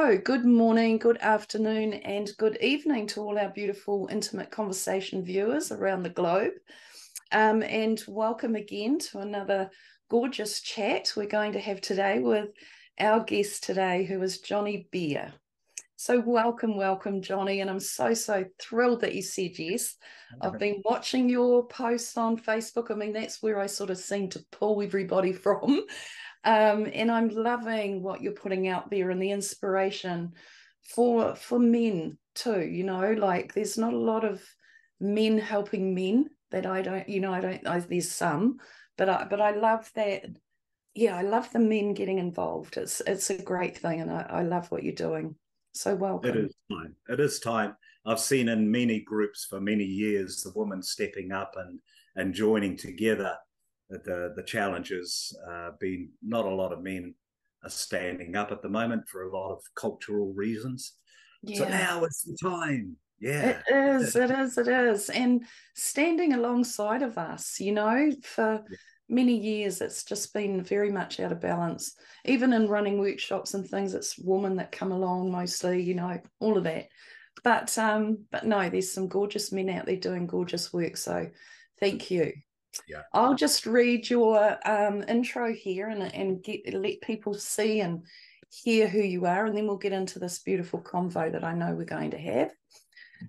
So, good morning, good afternoon, and good evening to all our beautiful Intimate Conversation viewers around the globe. And welcome again to another gorgeous chat we're going to have today with our guest today, who is Jonny Beer. So welcome, Jonny, and I'm so thrilled that you said yes. I've been watching your posts on Facebook. I mean, that's where I sort of seem to pull everybody from. And I'm loving what you're putting out there and the inspiration for men too. You know, like there's not a lot of men helping men that there's some, but I love that. Yeah, I love the men getting involved. It's a great thing, and I love what you're doing. So welcome. It is time. It is time. I've seen in many groups for many years the women stepping up and joining together. The challenges been not a lot of men are standing up at the moment for a lot of cultural reasons. Yeah. So now is the time. Yeah. It is. And standing alongside of us, you know, for many years, it's just been very much out of balance. Even in running workshops and things, it's women that come along mostly, you know, all of that. But no, there's some gorgeous men out there doing gorgeous work. So thank you. Yeah. I'll just read your intro here and let people see and hear who you are, and then we'll get into this beautiful convo that I know we're going to have.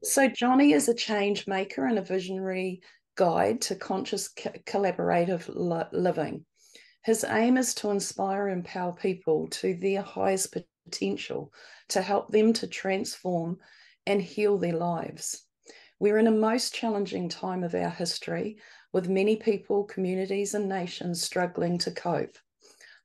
So Jonny is a change maker and a visionary guide to conscious collaborative living. His aim is to inspire and empower people to their highest potential, to help them to transform and heal their lives. We're in a most challenging time of our history, with many people, communities, and nations struggling to cope.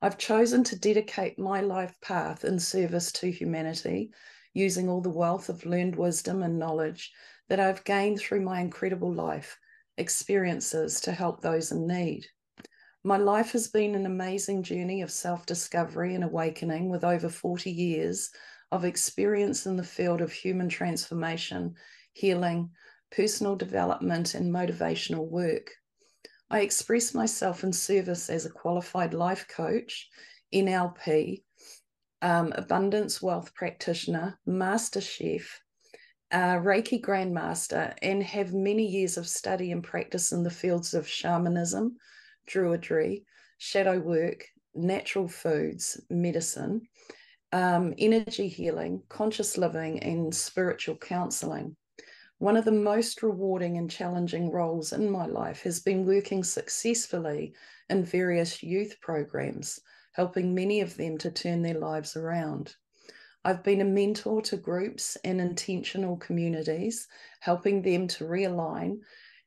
I've chosen to dedicate my life path in service to humanity, using all the wealth of learned wisdom and knowledge that I've gained through my incredible life experiences to help those in need. My life has been an amazing journey of self-discovery and awakening, with over 40 years of experience in the field of human transformation, healing, personal development, and motivational work. I express myself in service as a qualified life coach, NLP, abundance wealth practitioner, master chef, Reiki grandmaster, and have many years of study and practice in the fields of shamanism, druidry, shadow work, natural foods, medicine, energy healing, conscious living, and spiritual counseling. One of the most rewarding and challenging roles in my life has been working successfully in various youth programs, helping many of them to turn their lives around. I've been a mentor to groups and intentional communities, helping them to realign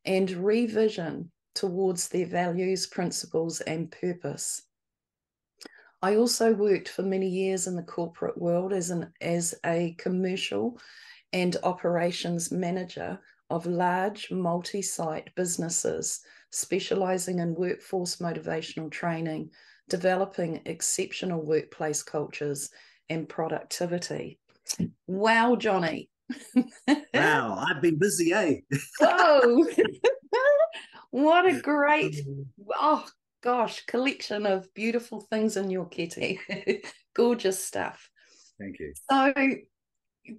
and revision towards their values, principles, and purpose. I also worked for many years in the corporate world as a commercial and operations manager of large multi-site businesses, specializing in workforce motivational training, developing exceptional workplace cultures, and productivity. Wow, Jonny. Wow, I've been busy, eh? Whoa. What a great, oh gosh, collection of beautiful things in your kitty. Gorgeous stuff. Thank you. So,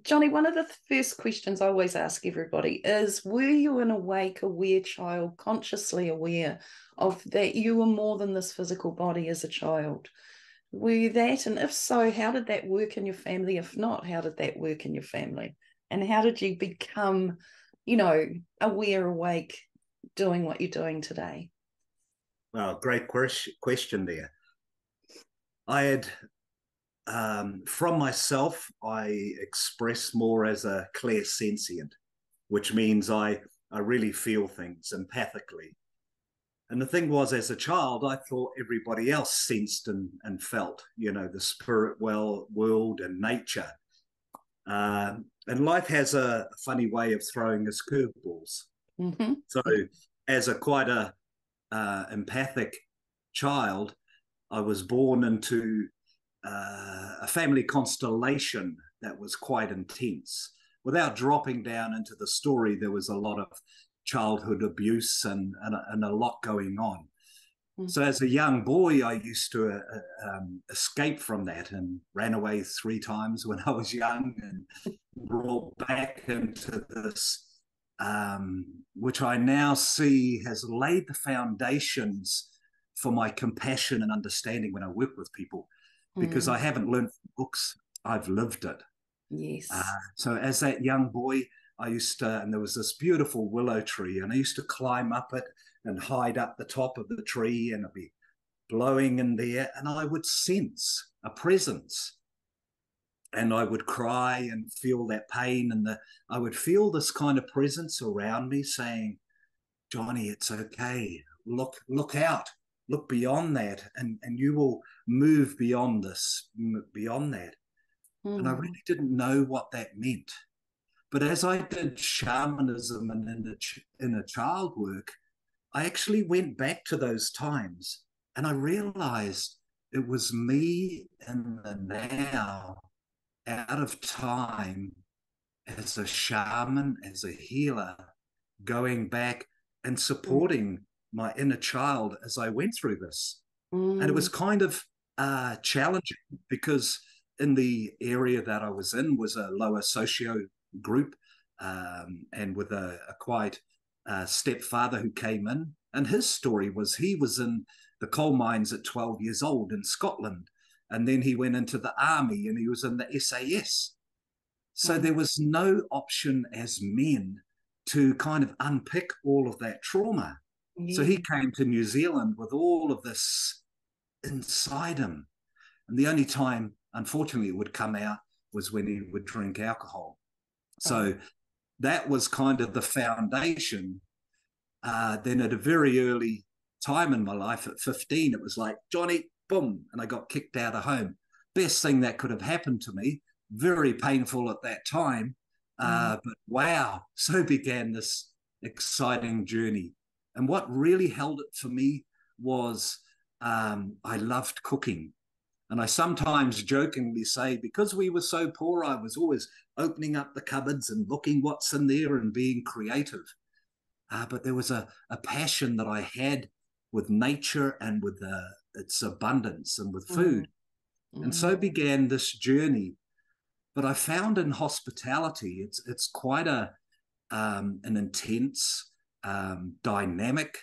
Jonny, one of the first questions I always ask everybody is, were you an awake, aware child, consciously aware of that you were more than this physical body as a child? Were you that? And if so, how did that work in your family? If not, how did that work in your family? And how did you become, you know, aware, awake, doing what you're doing today? Well, great question there. I had, from myself, I express more as a clairsentient, which means I really feel things empathically. And the thing was, as a child, I thought everybody else sensed and felt, you know, the spirit world and nature. And life has a funny way of throwing us curveballs. Mm-hmm. So as quite a empathic child, I was born into a family constellation that was quite intense. Without dropping down into the story, there was a lot of childhood abuse and a lot going on. So as a young boy, I used to escape from that and ran away 3 times when I was young and brought back into this, which I now see has laid the foundations for my compassion and understanding when I work with people, because I haven't learned from books, I've lived it. Yes. So as that young boy, I used to, and there was this beautiful willow tree, and I used to climb up it and hide up the top of the tree, and I'd be blowing in there, and I would sense a presence, and I would cry and feel that pain, and I would feel this kind of presence around me saying, Jonny, it's okay. Look out, look beyond that, and you will move beyond this, beyond that. And I really didn't know what that meant. But as I did shamanism and inner child work, I actually went back to those times, and I realized it was me in the now, out of time, as a shaman, as a healer, going back and supporting my inner child as I went through this. And it was kind of challenging, because in the area that I was in was a lower socio group, and with a quite stepfather who came in. And his story was he was in the coal mines at 12 years old in Scotland. And then he went into the army and he was in the SAS. So there was no option as men to kind of unpick all of that trauma. So he came to New Zealand with all of this inside him. And the only time, unfortunately, it would come out was when he would drink alcohol. So that was kind of the foundation. Then at a very early time in my life, at 15, it was like, Jonny, boom, and I got kicked out of home. Best thing that could have happened to me. Very painful at that time. But wow, so began this exciting journey. And what really held it for me was I loved cooking. And I sometimes jokingly say, because we were so poor, I was always opening up the cupboards and looking what's in there and being creative. But there was a passion that I had with nature and with its abundance and with food. And so began this journey. But I found in hospitality, it's quite an intense, dynamic,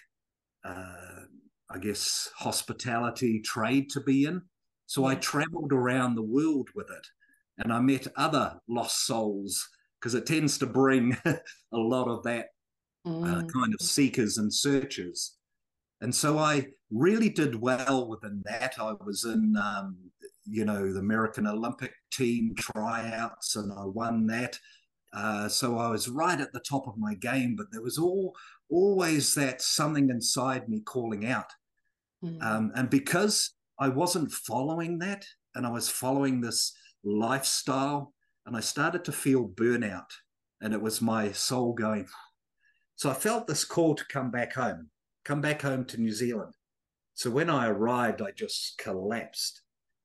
I guess, hospitality trade to be in. So I traveled around the world with it, and I met other lost souls, because it tends to bring a lot of that kind of seekers and searchers. And so I really did well within that. I was in, the American Olympic team tryouts, and I won that. So I was right at the top of my game, but there was always that something inside me calling out. And because I wasn't following that, and I was following this lifestyle, and I started to feel burnout, and it was my soul going. So I felt this call to come back home to New Zealand. So when I arrived, I just collapsed.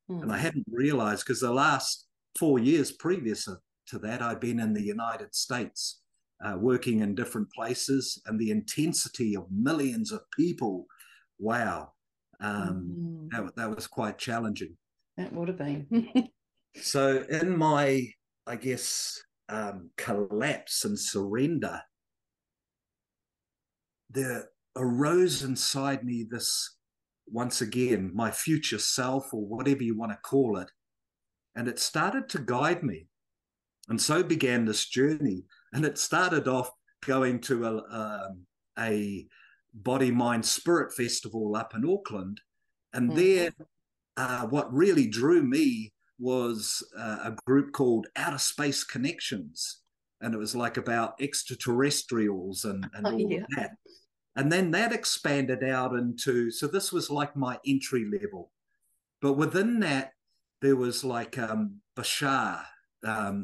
And I hadn't realized, because the last 4 years previous to that, I'd been in the United States, working in different places, and the intensity of millions of people, wow, that was quite challenging. That would have been. So in my, I guess, collapse and surrender, there arose inside me this, once again, my future self, or whatever you want to call it. And it started to guide me. And so began this journey. And it started off going to a body, mind, spirit festival up in Auckland. And there, what really drew me was a group called Outer Space Connections. And it was like about extraterrestrials and all of that. And then that expanded out into, so this was like my entry level. But within that, there was like Bashar,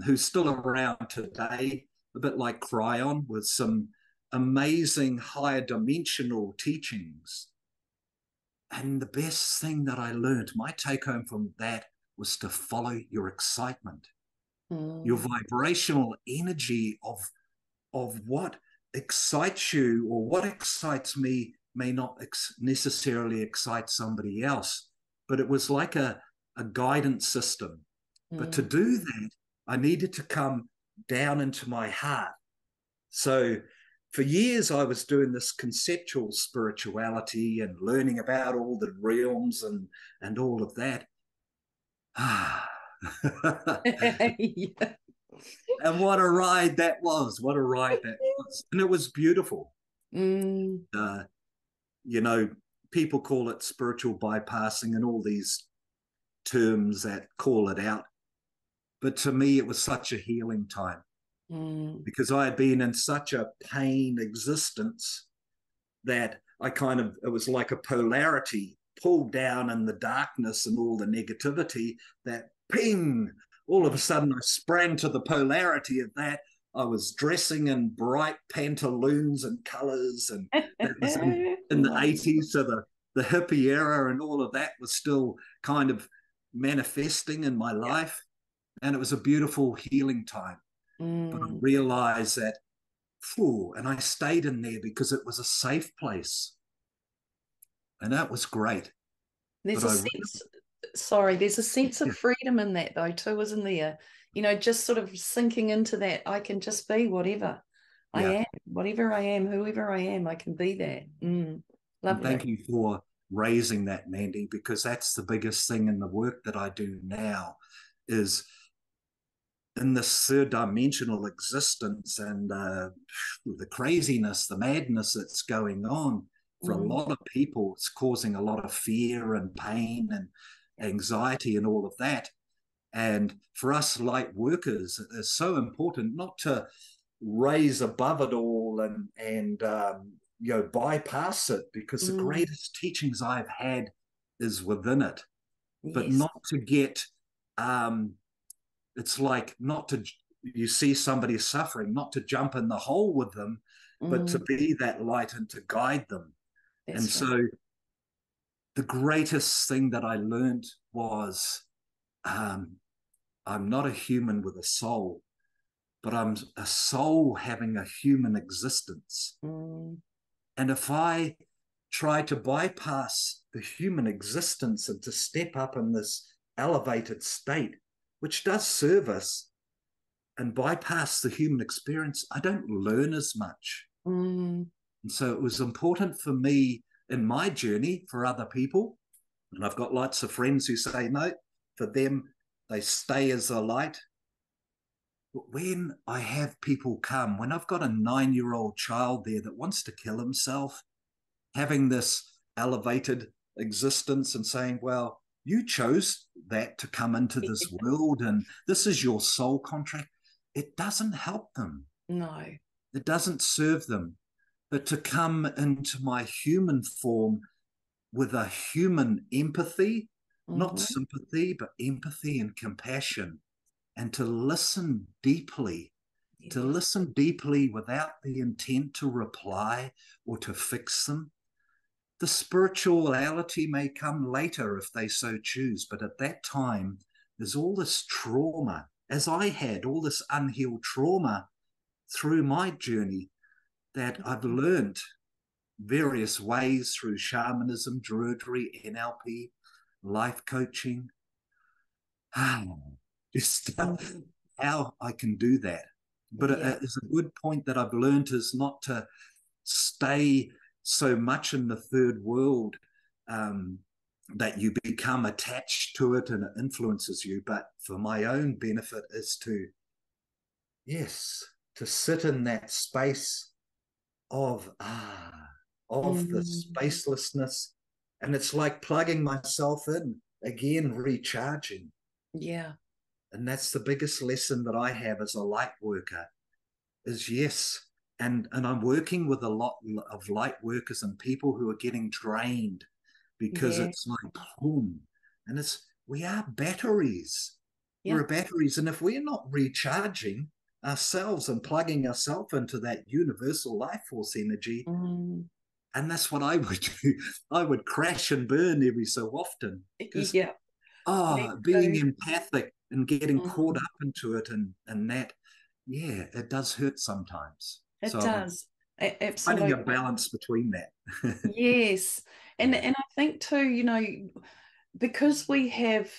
who's still around today, a bit like Cryon, with some amazing higher dimensional teachings. And the best thing that I learned, my take home from that, was to follow your excitement, your vibrational energy of what excites you, or what excites me may not necessarily excite somebody else, but it was like a guidance system. But to do that, I needed to come down into my heart. So for years, I was doing this conceptual spirituality and learning about all the realms and all of that. Yeah. And what a ride that was. What a ride that was. And it was beautiful. Mm, Uh, you know, people call it spiritual bypassing and all these terms that call it out. But to me, it was such a healing time because I had been in such a pain existence that it was like a polarity pulled down in the darkness and all the negativity that ping, all of a sudden I sprang to the polarity of that. I was dressing in bright pantaloons and colors, and that was in the 80s. So the hippie era and all of that was still kind of manifesting in my life. And it was a beautiful healing time. But I realized that, and I stayed in there because it was a safe place. And that was great. There's a sense, there's a sense of freedom in that though too, isn't there? You know, just sort of sinking into that. I can just be whatever I am, whatever I am, whoever I am, I can be that. And Lovely. thank you for raising that, Mandy, because that's the biggest thing in the work that I do now is in this third dimensional existence and the craziness, the madness that's going on for a lot of people. It's causing a lot of fear and pain and anxiety and all of that. And for us light workers, it's so important not to raise above it all and bypass it, because the greatest teachings I've had is within it, but not to get it's like not to, you see somebody suffering, not to jump in the hole with them, but to be that light and to guide them. That's and so the greatest thing that I learned was I'm not a human with a soul, but I'm a soul having a human existence. And if I try to bypass the human existence and to step up in this elevated state, which does serve us, and bypass the human experience, I don't learn as much. And so it was important for me in my journey for other people. And I've got lots of friends who say, no, for them, they stay as a light. But when I have people come, when I've got a 9-year-old child there that wants to kill himself, having this elevated existence and saying, well, you chose that to come into this world and this is your soul contract. It doesn't help them. No. It doesn't serve them. But to come into my human form with a human empathy, not sympathy, but empathy and compassion, and to listen deeply, to listen deeply without the intent to reply or to fix them. The spirituality may come later if they so choose, but at that time, there's all this trauma, as I had, all this unhealed trauma through my journey that I've learned various ways through shamanism, druidry, NLP, life coaching, just how I can do that. But it's a good point that I've learned is not to stay so much in the third world that you become attached to it and it influences you. But for my own benefit is to sit in that space of the spacelessness. And it's like plugging myself in again, recharging. Yeah. And that's the biggest lesson that I have as a light worker is and I'm working with a lot of light workers and people who are getting drained because it's like boom, and we are batteries. We're batteries, and if we're not recharging ourselves and plugging ourselves into that universal life force energy, and that's what I would do. I would crash and burn every so often because being empathic and getting caught up into it and that, it does hurt sometimes. It does. Finding a Absolutely. balance between that. Yes. Yeah, And I think too, because we have,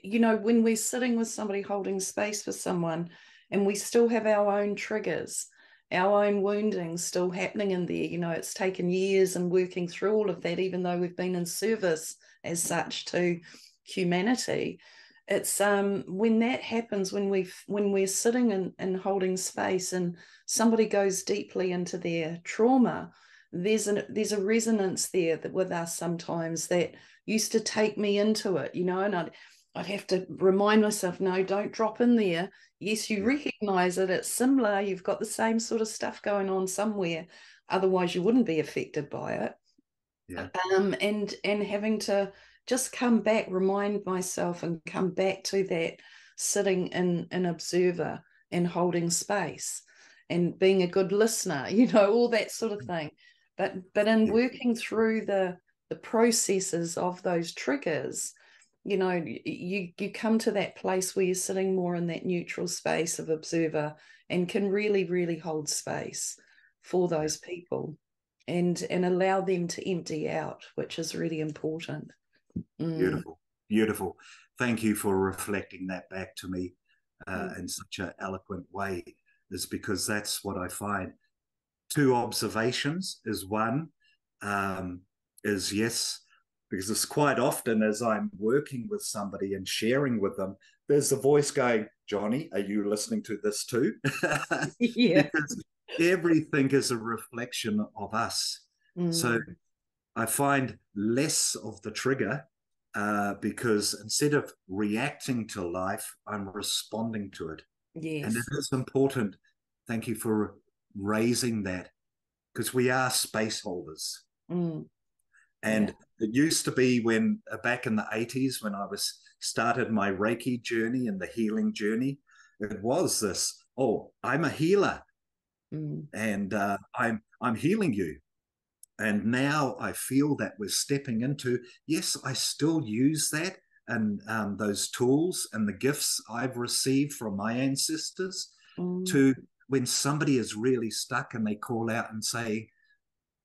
when we're sitting with somebody holding space for someone and we still have our own triggers, our own wounding still happening in there, it's taken years and working through all of that, even though we've been in service as such to humanity. It's when that happens, when we're sitting and holding space and somebody goes deeply into their trauma, there's a resonance there that with us sometimes that used to take me into it, and I'd have to remind myself, no, don't drop in there. Yes, you yeah, recognize it. It's similar. You've got the same sort of stuff going on somewhere. Otherwise, you wouldn't be affected by it. yeah, And having to just come back, remind myself, and come back to that sitting in an observer and holding space and being a good listener, all that sort of thing. But in yeah, working through the processes of those triggers, you come to that place where you're sitting more in that neutral space of observer and can really, really hold space for yeah. those people and allow them to empty out, which is really important. Mm. Beautiful, beautiful. Thank you for reflecting that back to me Mm. in such an eloquent way. Is because that's what I find. Two observations is one, um, is yes, because it's quite often as I'm working with somebody and sharing with them, there's a voice going, Jonny, are you listening to this too? Yeah. Because everything is a reflection of us. So Mm. I find less of the trigger because instead of reacting to life, I'm responding to it. And it Yes. is important. Thank you for raising that because we are space holders. Mm. Yeah. And it used to be when back in the 80s when I was started my Reiki journey and the healing journey, it was this, oh, I'm a healer Mm. and I'm healing you. And now I feel that we're stepping into, yes, I still use that and those tools and the gifts I've received from my ancestors Mm. to when somebody is really stuck and they call out and say,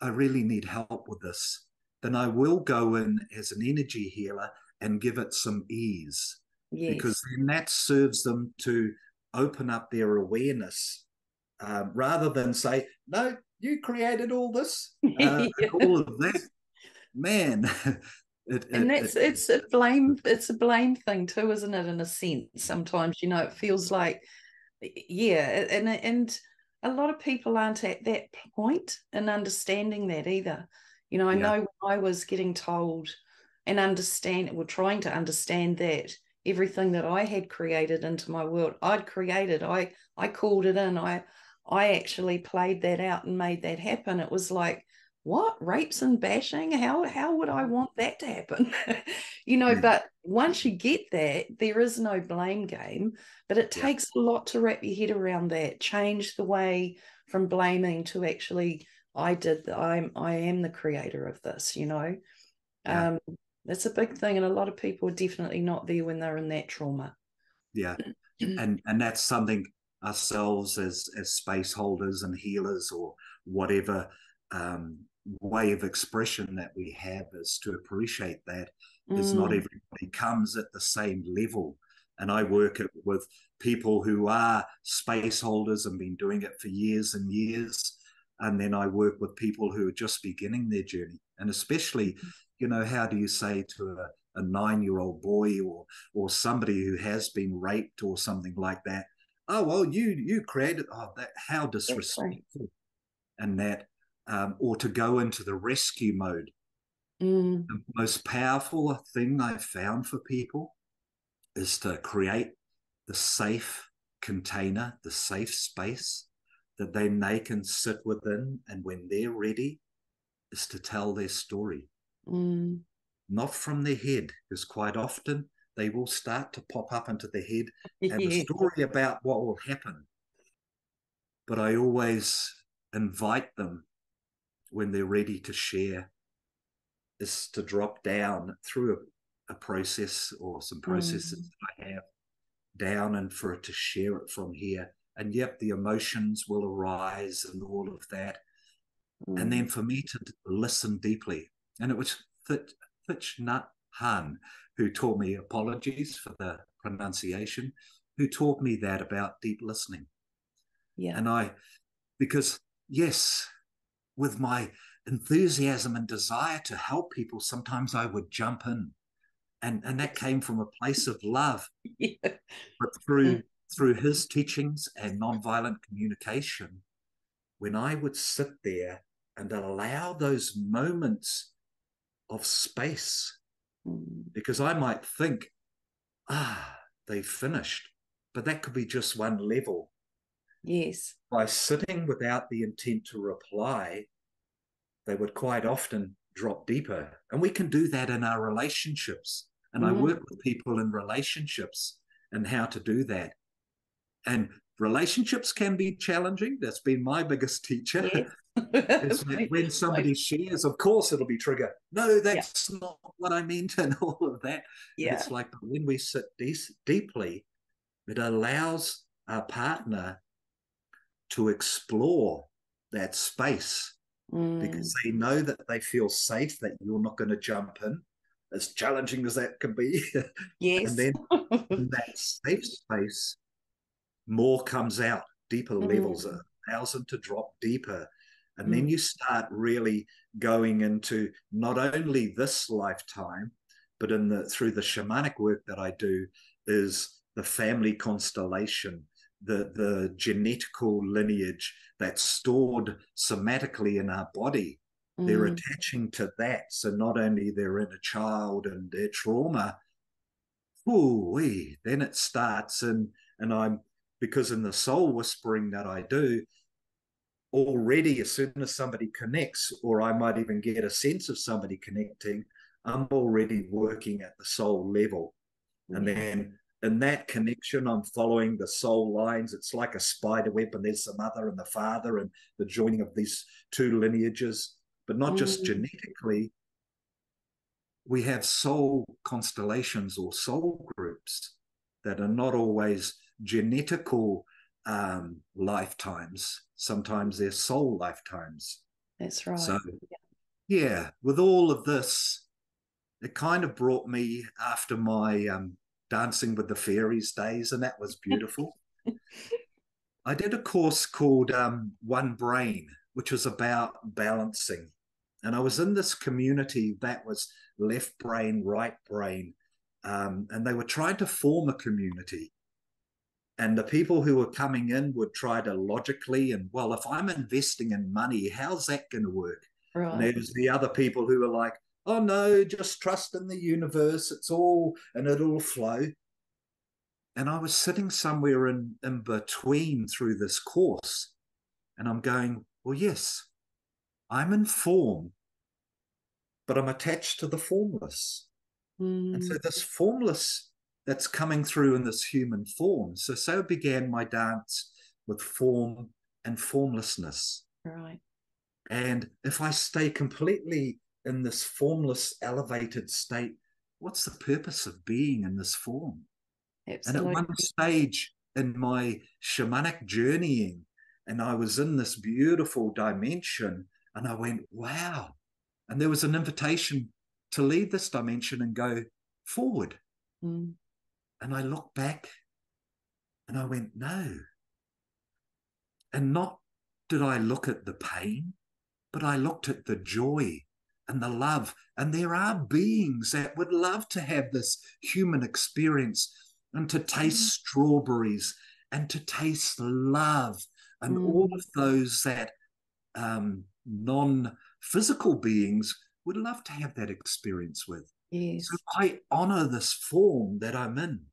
I really need help with this, then I will go in as an energy healer and give it some ease because Yes. then that serves them to open up their awareness rather than say, no, you created all this and Yeah. all of that. Man, And it's a blame thing too, isn't it? In a sense, sometimes it feels like, yeah, and a lot of people aren't at that point in understanding that either. I yeah, know when I was getting told and trying to understand that everything that I had created into my world, I'd created, I called it in, I actually played that out and made that happen. It was like, what, rapes and bashing? How would I want that to happen? yeah, But once you get that, there is no blame game, but it yeah, takes a lot to wrap your head around that, change the way from blaming to actually, I am the creator of this. yeah, Um, that's a big thing, and a lot of people are definitely not there when they're in that trauma. yeah. And that's something ourselves as space holders and healers or whatever um, way of expression that we have is to appreciate that is not Mm. everybody comes at the same level. And I work it with people who are space holders and been doing it for years and years. And then I work with people who are just beginning their journey. And especially, how do you say to a 9-year-old boy or somebody who has been raped or something like that, oh well, you created, oh, that, how Exactly. disrespectful. And that or to go into the rescue mode. Mm. The most powerful thing I've found for people is to create the safe container, the safe space that they can sit within, and when they're ready is to tell their story, Mm. not from their head, because quite often they will start to pop up into the head, have a Yeah. story about what will happen. But I always invite them when they're ready to share is to drop down through a process or some processes Mm. that I have down and for it to share it from here and yep, the emotions will arise and all of that. And Mm. then for me to listen deeply. And it was Thich Nhat Hanh who taught me, apologies for the pronunciation, who taught me that about deep listening. Yeah. And because yes, with my enthusiasm and desire to help people, sometimes I would jump in. And that came from a place of love. Yeah. But Mm. through his teachings and nonviolent communication, when I would sit there and allow those moments of space, Mm. because I might think, they finished, but that could be just one level. Yes. By sitting without the intent to reply, they would quite often drop deeper. And we can do that in our relationships. And I Mm. work with people in relationships and how to do that. And relationships can be challenging. That's been my biggest teacher. Yes. Is that when Like, somebody shares, of course it'll be trigger. No, yeah. that's not what I meant, and all of that. And Yeah. it's like when we sit deeply, it allows our partner to explore that space because Mm. they know that they feel safe, that you're not going to jump in, as challenging as that can be. And Yes. then in that safe space, more comes out, deeper levels, Mm. allows them to drop deeper. And Mm. then you start really going into not only this lifetime, but through the shamanic work that I do is the family constellation, the genetical lineage that's stored somatically in our body. They're Mm. attaching to that. So not only their inner child and their trauma, ooh, then it starts and I'm because in the soul whispering that I do, already as soon as somebody connects, or I might even get a sense of somebody connecting, I'm already working at the soul level. And Yeah. then in that connection, I'm following the soul lines. It's like a spider web, and there's the mother and the father, and the joining of these two lineages, but not just Mm. genetically. We have soul constellations or soul groups that are not always genetical lifetimes. Sometimes they're soul lifetimes. That's right. So, yeah, with all of this, it kind of brought me after my Dancing with the Fairies days, and that was beautiful. I did a course called One Brain, which was about balancing. And I was in this community that was left brain, right brain. And they were trying to form a community. And the people who were coming in would try to logically, and well, if I'm investing in money, how's that going to work? And Right. there's the other people who are like, oh no, just trust in the universe. It's all, and it'll flow. And I was sitting somewhere in between through this course. And I'm going, well, yes, I'm in form, but I'm attached to the formless. And so Mm. this formless that's coming through in this human form. So began my dance with form and formlessness. Right. And if I stay completely in this formless, elevated state, what's the purpose of being in this form? And at one Absolutely. stage in my shamanic journeying, and I was in this beautiful dimension, and I went, wow. And there was an invitation to leave this dimension and go forward. Mm. And I looked back and I went, no. And not did I look at the pain, but I looked at the joy and the love. And there are beings that would love to have this human experience and to taste strawberries and to taste love and all Mm. of those that non physical beings would love to have that experience with. So Yes. I honor this form that I'm in.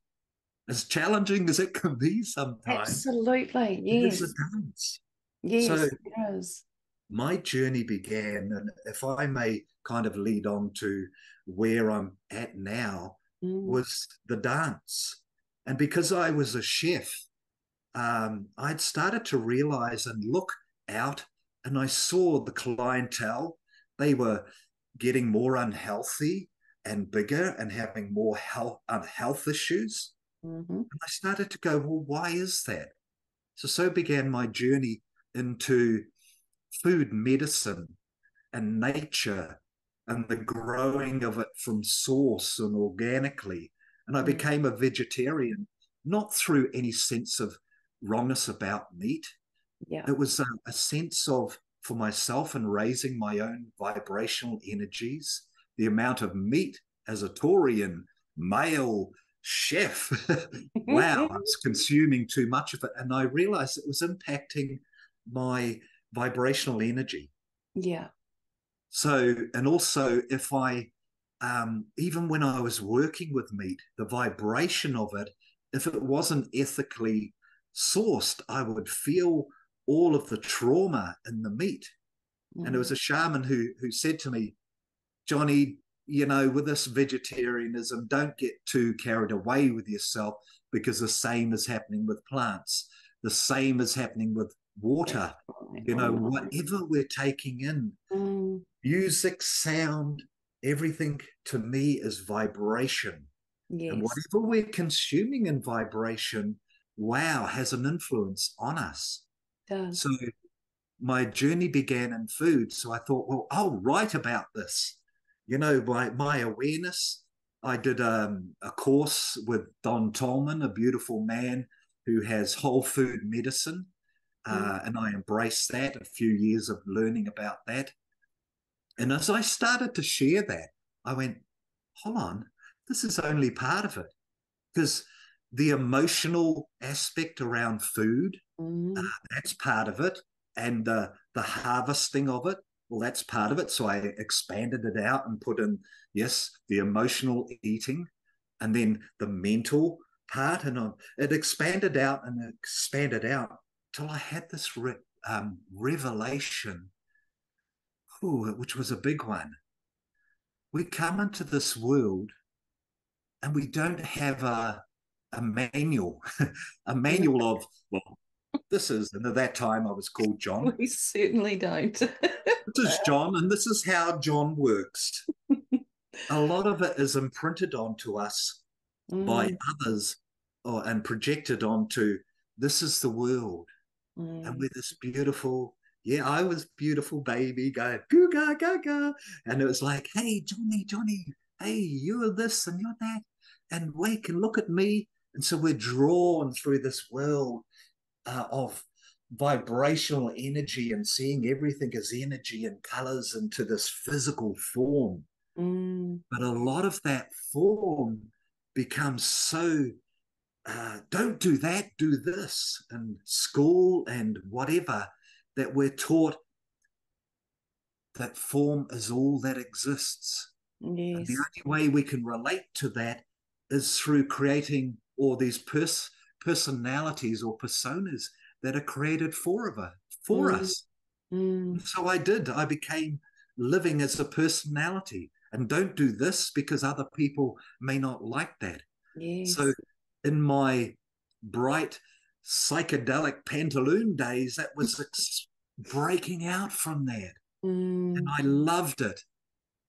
As challenging as it can be sometimes, Absolutely. it is a Yes. dance. So Yes, it is. my journey began, and if I may kind of lead on to where I'm at now, Mm. was the dance. And because I was a chef, I'd started to realize and look out, and I saw the clientele. They were getting more unhealthy and bigger and having more health issues. Mm-hmm. And I started to go, well, why is that? So began my journey into food medicine and nature and the growing of it from source and organically. And I became a vegetarian, not through any sense of wrongness about meat. Yeah. It was a sense of, for myself, and raising my own vibrational energies, the amount of meat as a Taurian male chef. Wow, I was consuming too much of it. And I realized it was impacting my vibrational energy. Yeah. So, and also if even when I was working with meat, the vibration of it, if it wasn't ethically sourced, I would feel all of the trauma in the meat. And there was a shaman who said to me, Jonny, you know, with this vegetarianism, don't get too carried away with yourself, because the same is happening with plants. The same is happening with water. You know, whatever we're taking in, music, sound, everything to me is vibration. Yes. And whatever we're consuming in vibration, wow, has an influence on us. Does. So my journey began in food. So I thought, well, I'll write about this. You know, by my awareness, I did a course with Don Tolman, a beautiful man who has whole food medicine. And I embraced that, a few years of learning about that. And as I started to share that, I went, hold on, this is only part of it. Because the emotional aspect around food, that's part of it. And the harvesting of it, well, that's part of it. So I expanded it out and put in, yes, the emotional eating, and then the mental part. And it expanded out and expanded out till I had this revelation, which was a big one. We come into this world and we don't have a manual, a manual of, well, this is, and at that time I was called John. We certainly don't. This is John, and this is how John works. A lot of it is imprinted onto us by others, and projected onto, this is the world. And we're this beautiful, yeah, I was beautiful baby going, goo ga ga ga. And it was like, hey, Jonny, hey, you're this and you're that. And wake and look at me. And so we're drawn through this world of vibrational energy and seeing everything as energy and colors into this physical form. But a lot of that form becomes so, don't do that, do this, and school and whatever, that we're taught that form is all that exists. Yes. And the only way we can relate to that is through creating all these personalities or personas that are created for us. So I became living as a personality, and don't do this because other people may not like that. Yes. So in my bright psychedelic pantaloon days, that was breaking out from that. And I loved it.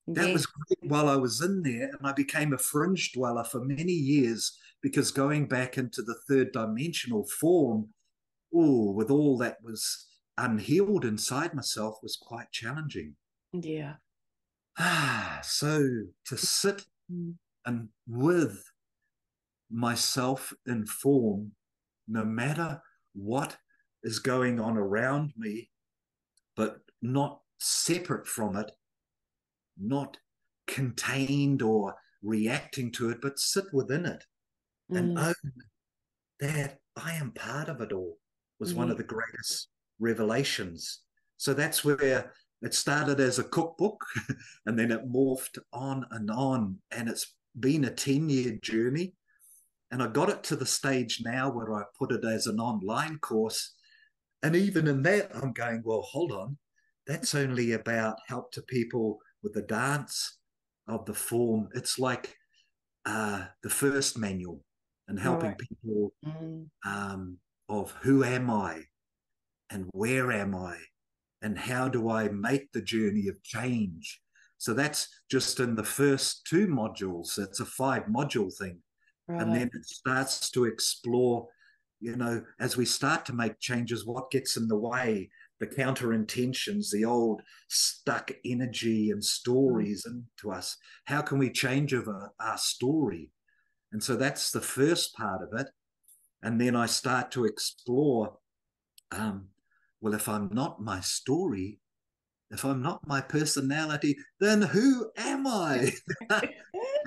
That was great while I was in there, and I became a fringe dweller for many years, because going back into the third dimensional form, with all that was unhealed inside myself, was quite challenging. Yeah. So to sit and with myself in form, no matter what is going on around me, but not separate from it, not contained or reacting to it, but sit within it and own that I am part of it all, was one of the greatest revelations. So that's where it started as a cookbook and then it morphed on, and it's been a 10-year journey. And I got it to the stage now where I put it as an online course. And even in that, I'm going, well, hold on. That's only about help to people with the dance of the form. It's like the first manual, and helping people of who am I and where am I and how do I make the journey of change. So that's just in the first 2 modules. It's a 5-module thing. And then it starts to explore, as we start to make changes, what gets in the way? The counter intentions, the old stuck energy and stories into us. How can we change over our story? And so that's the first part of it. And then I start to explore, well, if I'm not my story, if I'm not my personality, then who am I?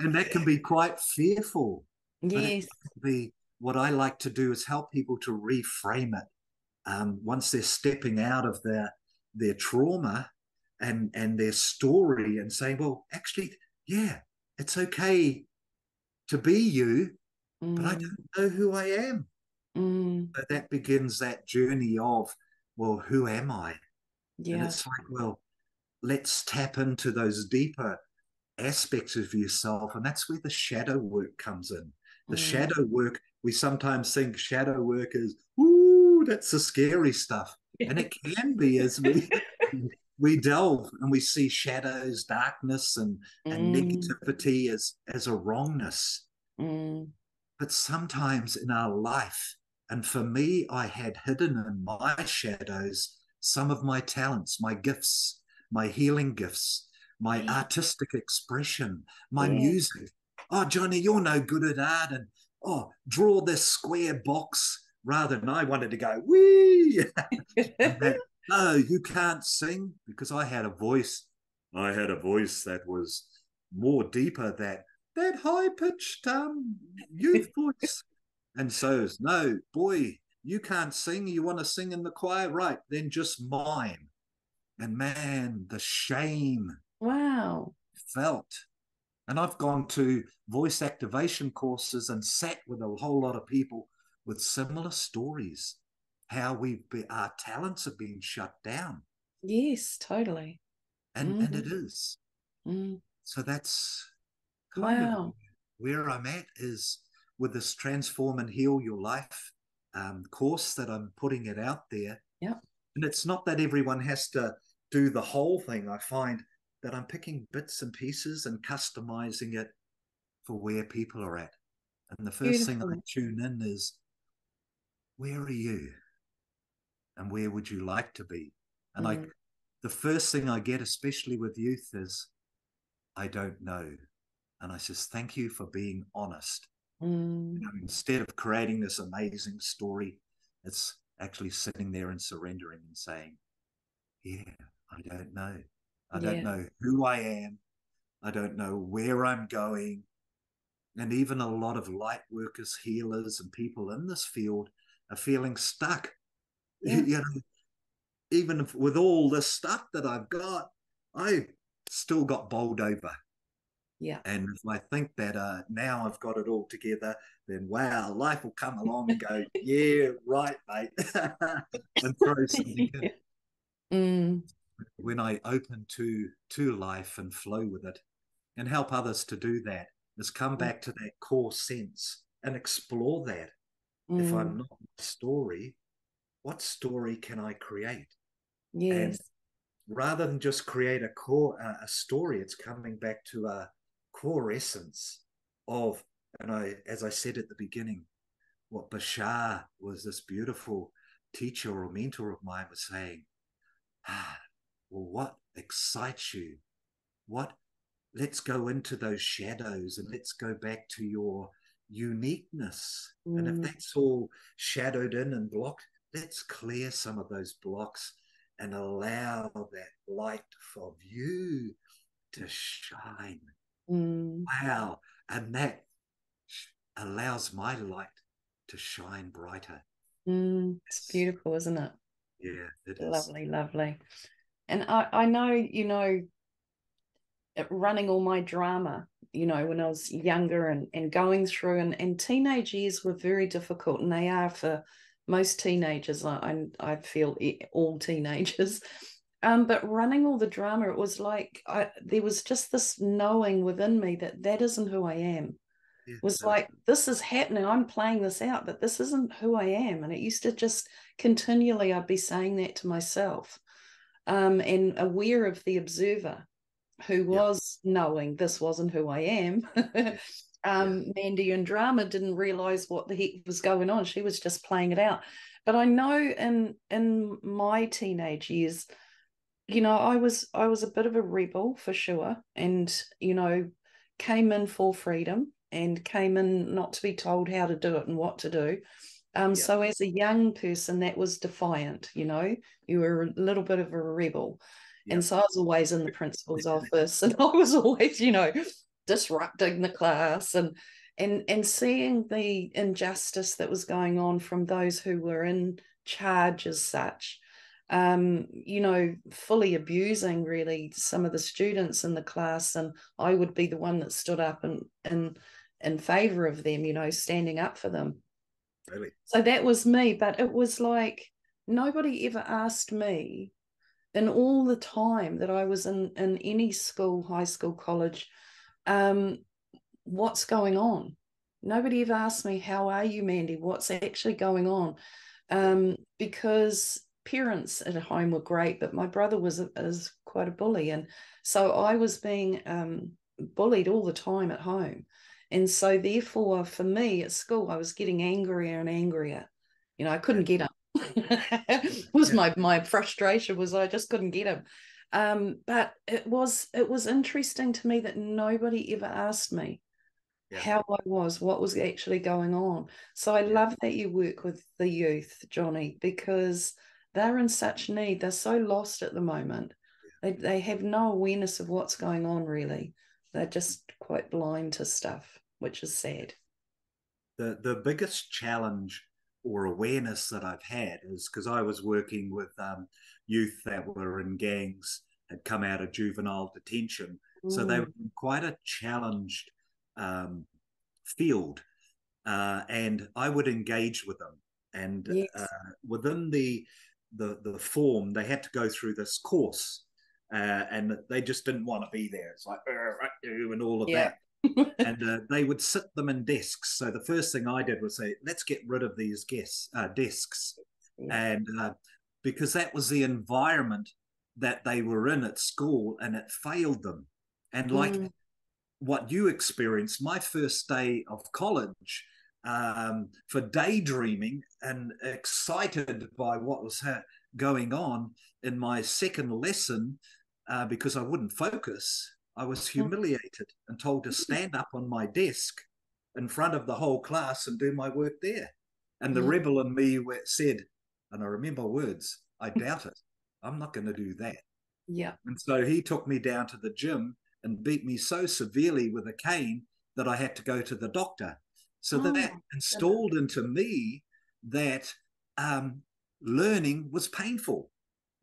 And that can be quite fearful. But it Yes. can be, what I like to do is help people to reframe it. Once they're stepping out of their trauma and their story and saying, well, actually, yeah, it's okay to be you, but I don't know who I am. So that begins that journey of, well, who am I? And Yeah. it's like, well, let's tap into those deeper aspects of yourself. And that's where the shadow work comes in. The shadow work, we sometimes think shadow work is, ooh, that's the scary stuff. And it can be, as we delve and we see shadows, darkness, and negativity as a wrongness. But sometimes in our life, and for me, I had hidden in my shadows some of my talents, my gifts, my healing gifts, my artistic expression, my Yeah. music. Oh, Jonny, you're no good at art. And oh, draw this square box, rather than I wanted to go, wee. And that, no, you can't sing, because I had a voice. I had a voice that was more deeper, that high pitched youth voice. And so it's, no, boy, you can't sing. You want to sing in the choir? Right, then just mime. And man, the shame Wow. felt. And I've gone to voice activation courses and sat with a whole lot of people with similar stories, how our talents are being shut down. Yes, totally. And it is. Mm. So that's kind of Wow. where I'm at, is with this Transform and Heal Your Life course that I'm putting it out there. Yeah. And it's not that everyone has to do the whole thing. I find that I'm picking bits and pieces and customizing it for where people are at. And the first thing I Beautiful. tune in is, where are you? And where would you like to be? And the first thing I get, especially with youth, is, I don't know. And I says, thank you for being honest. Instead of creating this amazing story, it's actually sitting there and surrendering and saying, yeah, I don't know. I don't Yeah. know who I am. I don't know where I'm going. And even a lot of light workers, healers, and people in this field are feeling stuck. Yeah. Even with all this stuff that I've got, I still got bowled over. Yeah. And if I think that now I've got it all together, then wow, life will come along and go, yeah, right, mate, and throw something in. When I open to life and flow with it, and help others to do that, is come back to that core sense and explore that. If I'm not my story, what story can I create? And Yes. rather than just create a story, it's coming back to a core essence of, and as I said at the beginning, what Bashar was, this beautiful teacher or mentor of mine, was saying, well, what excites you? Let's go into those shadows and let's go back to your uniqueness. And if that's all shadowed in and blocked, let's clear some of those blocks and allow that light of you to shine. Wow. And that allows my light to shine brighter. It's beautiful, isn't it? Yeah, it is. Lovely, lovely. And I know, running all my drama, when I was younger and going through, and teenage years were very difficult, and they are for most teenagers. I feel all teenagers. But running all the drama, it was like there was just this knowing within me that isn't who I am. Yeah, Was no, like, this is happening, I'm playing this out, but this isn't who I am. And it used to just continually, I'd be saying that to myself, and aware of the observer who yeah, was knowing this wasn't who I am. yeah. yeah, Mandy in drama didn't realize what the heck was going on. She was just playing it out. But I know in my teenage years, I was a bit of a rebel for sure, and came in for freedom and came in not to be told how to do it and what to do. yeah, So as a young person, that was defiant. You were a little bit of a rebel, yeah, and so I was always in the principal's office, and I was always, disrupting the class and seeing the injustice that was going on from those who were in charge as such, fully abusing really some of the students in the class. And I would be the one that stood up and in favor of them, standing up for them. really, So that was me, but it was like nobody ever asked me in all the time that I was in any school, high school, college, um, what's going on. Nobody ever asked me, how are you, Mandy? What's actually going on? yeah, Because parents at home were great, but my brother is quite a bully. And so I was being bullied all the time at home. And so therefore, for me at school, I was getting angrier and angrier. I couldn't yeah, get him. Was yeah, my frustration was I just couldn't get him. But it was interesting to me that nobody ever asked me yeah, how I was, what was actually going on. So I yeah. love that you work with the youth, Jonny, because they're in such need. They're so lost at the moment. They have no awareness of what's going on, really. They're just quite blind to stuff, which is sad. The biggest challenge or awareness that I've had is because I was working with youth that were in gangs, had come out of juvenile detention, so they were Mm, in quite a challenged um, field, and I would engage with them. And yes. within the form, they had to go through this course, and they just didn't want to be there. It's like and all of Yeah. that. And they would sit them in desks. So the first thing I did was say, let's get rid of these desks, Yeah. and because that was the environment that they were in at school, and it failed them. And like Mm, what you experienced, my first day of college, for daydreaming and excited by what was going on in my second lesson, because I wouldn't focus, I was mm, humiliated and told to stand up on my desk in front of the whole class and do my work there. And the mm. rebel in me said, and I remember words, I doubt it. I'm not going to do that. Yeah. And so he took me down to the gym and beat me so severely with a cane that I had to go to the doctor. So that Oh, goodness. installed into me that um, learning was painful.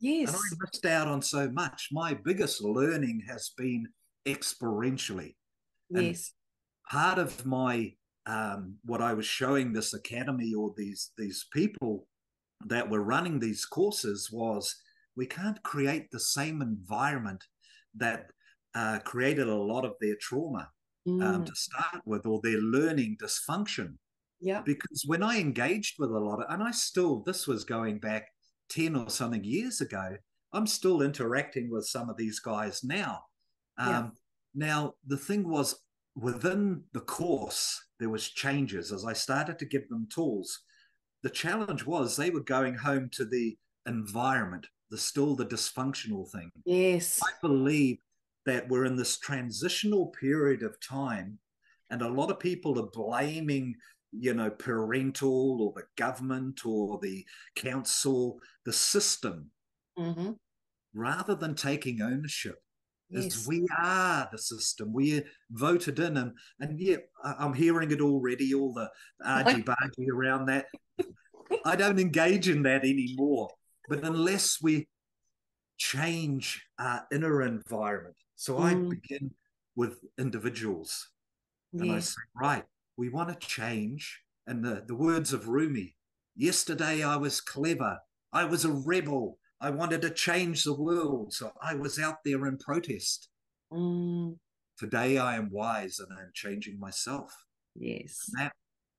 And I Yes. missed out on so much. My biggest learning has been experientially. And Yes. part of my what I was showing this academy or these people that were running these courses was we can't create the same environment that created a lot of their trauma Mm, to start with, or their learning dysfunction. yeah. Because when I engaged with a lot of, and I still, this was going back 10 or something years ago, I'm still interacting with some of these guys now. Yeah. Now, the thing was, within the course, there was changes as I started to give them tools. The challenge was they were going home to the environment, the dysfunctional thing. I Yes. believe that we're in this transitional period of time, and a lot of people are blaming, parental or the government or the council, the system, Mm-hmm. rather than taking ownership. Is Yes. we are the system. We voted in, and yeah, I'm hearing it already. All the argy bargy around that. I don't engage in that anymore. But unless we change our inner environment, so I Mm, begin with individuals and I yes. say, right, we want to change. And the words of Rumi, yesterday I was clever, I was a rebel, I wanted to change the world. So I was out there in protest. Mm, Today I am wise and I'm changing myself. yes. That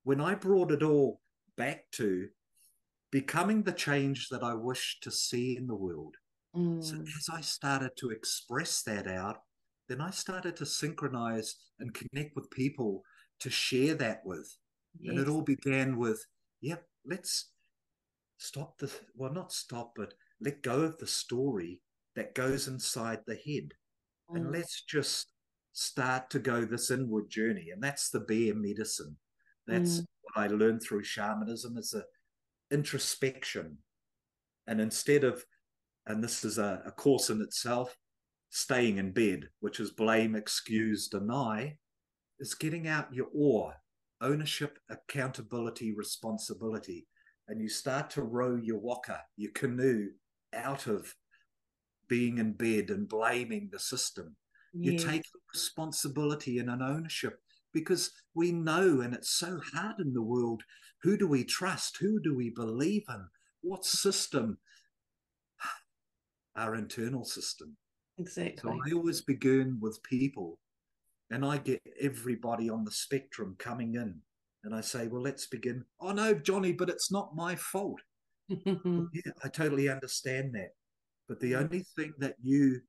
when I brought it all back to becoming the change that I wish to see in the world. So Mm, as I started to express that out, then I started to synchronize and connect with people to share that with. And it Yes. all began with, yep, let's stop the, well, not stop, but let go of the story that goes inside the head. And Mm. let's just start to go this inward journey. And that's the bear medicine. That's Mm. what I learned through shamanism, is a introspection. And instead of, and this is a course in itself, staying in bed, which is blame, excuse, deny, is getting out your oar, ownership, accountability, responsibility. And you start to row your waka, your canoe, out of being in bed and blaming the system. You Yes. take responsibility and an ownership, because we know, and it's so hard in the world, who do we trust? Who do we believe in? What system? Our internal system. So Exactly. I always begin with people, and I get everybody on the spectrum coming in. And I say, well, let's begin. Oh, no, Jonny, but it's not my fault. Well, yeah, I totally understand that. But the only thing that you